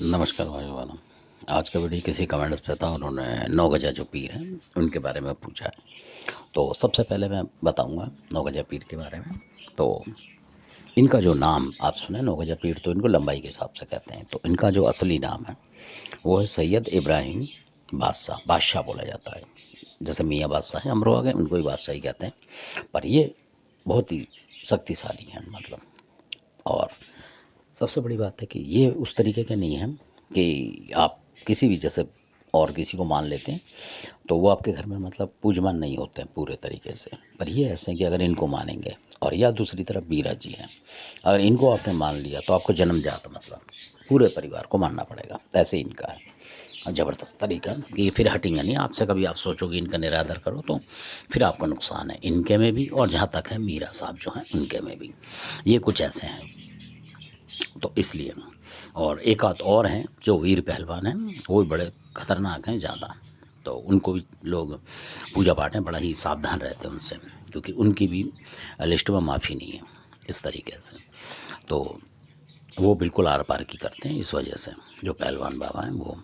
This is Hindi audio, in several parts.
नमस्कार भाइयों बहनों। आज का वीडियो किसी कमेंट्स पे था, उन्होंने 9 गजा जो पीर हैं उनके बारे में पूछा है। तो सबसे पहले मैं बताऊंगा 9 गजा पीर के बारे में। तो इनका जो नाम आप सुने 9 गजा पीर, तो इनको लंबाई के हिसाब से कहते हैं। तो इनका जो असली नाम है वो है सैयद इब्राहिम बादशाह। बादशाह बोला जाता है, जैसे मियाँ बादशाह हैं अमरोहा के, उनको भी बादशाह ही कहते हैं। पर ये बहुत ही शक्तिशाली हैं मतलब। और सबसे बड़ी बात है कि ये उस तरीके के नहीं हैं कि आप किसी भी जैसे और किसी को मान लेते हैं तो वो आपके घर में मतलब पूजमान नहीं होते हैं पूरे तरीके से। पर ये ऐसे हैं कि अगर इनको मानेंगे, और या दूसरी तरफ बीरा जी हैं, अगर इनको आपने मान लिया तो आपको जन्मजात मतलब पूरे परिवार को मानना पड़ेगा। ऐसे इनका है और ज़बरदस्त तरीका कि ये फिर हटेंगे नहीं आपसे। कभी आप सोचोगे इनका निरादर करो तो फिर आपको नुकसान है इनके में भी, और जहाँ तक है मीरा साहब जो हैं उनके में भी। ये कुछ ऐसे हैं तो इसलिए। और एक आध और हैं जो वीर पहलवान हैं, वो भी बड़े खतरनाक हैं ज़्यादा। तो उनको भी लोग पूजा पाठ में बड़ा ही सावधान रहते हैं उनसे, क्योंकि उनकी भी लिस्ट में माफ़ी नहीं है इस तरीके से। तो वो बिल्कुल आर पार की करते हैं इस वजह से, जो पहलवान बाबा हैं वो।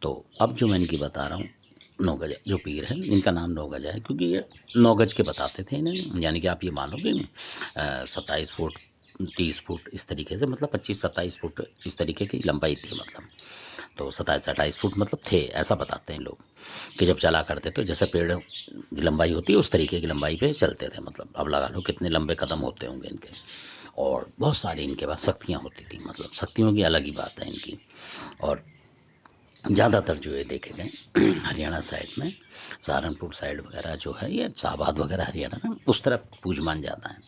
तो अब जो मैं इनकी बता रहा हूँ 9 गज जो पीर है, इनका नाम 9 गजा है क्योंकि ये 9 गज के बताते थे इन्हें। यानी कि आप ये मानोगे 27 फुट 30 फुट इस तरीके से, मतलब 25-27 फुट इस तरीके की लंबाई थी मतलब। तो 27-28 फुट मतलब थे, ऐसा बताते हैं लोग कि जब चला करते तो जैसे पेड़ की लंबाई होती है उस तरीके की लंबाई पे चलते थे मतलब। अब लगा लो कितने लंबे कदम होते होंगे इनके। और बहुत सारी इनके पास शक्तियाँ होती थी, मतलब शक्तियों की अलग ही बात है इनकी। और ज़्यादातर जो ये देखे गए हरियाणा साइड में, सहारनपुर साइड वगैरह जो है, ये शाहबाद वगैरह हरियाणा में उस तरफ पूजमान ज़्यादा है।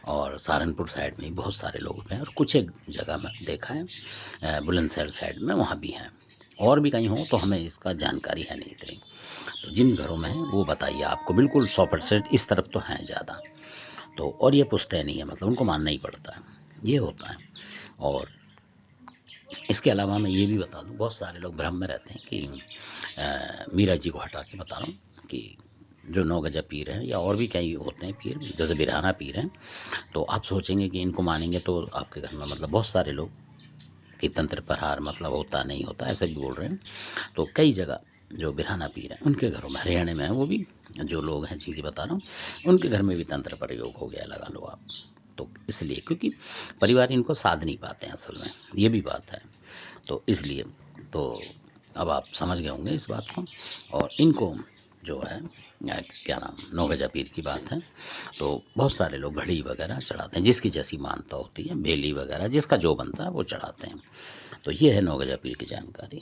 और सहारनपुर साइड में भी बहुत सारे लोग हैं, और कुछ एक जगह में देखा है बुलंदशहर साइड में, वहाँ भी हैं। और भी कहीं हो तो हमें इसका जानकारी है नहीं इतनी। तो जिन घरों में है वो बताइए आपको, बिल्कुल 100% इस तरफ तो हैं ज़्यादा। तो और ये पुश्तैनी नहीं है, मतलब उनको मानना ही पड़ता है, ये होता है। और इसके अलावा मैं ये भी बता दूं, बहुत सारे लोग भ्रम में रहते हैं कि मीरा जी को हटा के बता रहा हूँ कि जो 9 गजा पीर हैं या और भी कई होते हैं पीर, जैसे बिरहाना पीर हैं, तो आप सोचेंगे कि इनको मानेंगे तो आपके घर में मतलब बहुत सारे लोग कि तंत्र प्रहार मतलब होता नहीं होता, ऐसे भी बोल रहे हैं। तो कई जगह जो बिरहाना पीर हैं उनके घरों में, हरियाणा में है वो भी, जो लोग हैं जिनकी बता रहा हूँ, उनके घर में भी तंत्र प्रयोग हो गया, लगा लो आप। तो इसलिए क्योंकि परिवार इनको साध नहीं पाते हैं असल में, ये भी बात है। तो इसलिए तो अब आप समझ गए होंगे इस बात को। और इनको जो है क्या नाम 9 गजा पीर की बात है, तो बहुत सारे लोग घड़ी वगैरह चढ़ाते हैं, जिसकी जैसी मानता होती है, बेली वगैरह जिसका जो बनता है वो चढ़ाते हैं। तो ये है 9 गजा पीर की जानकारी।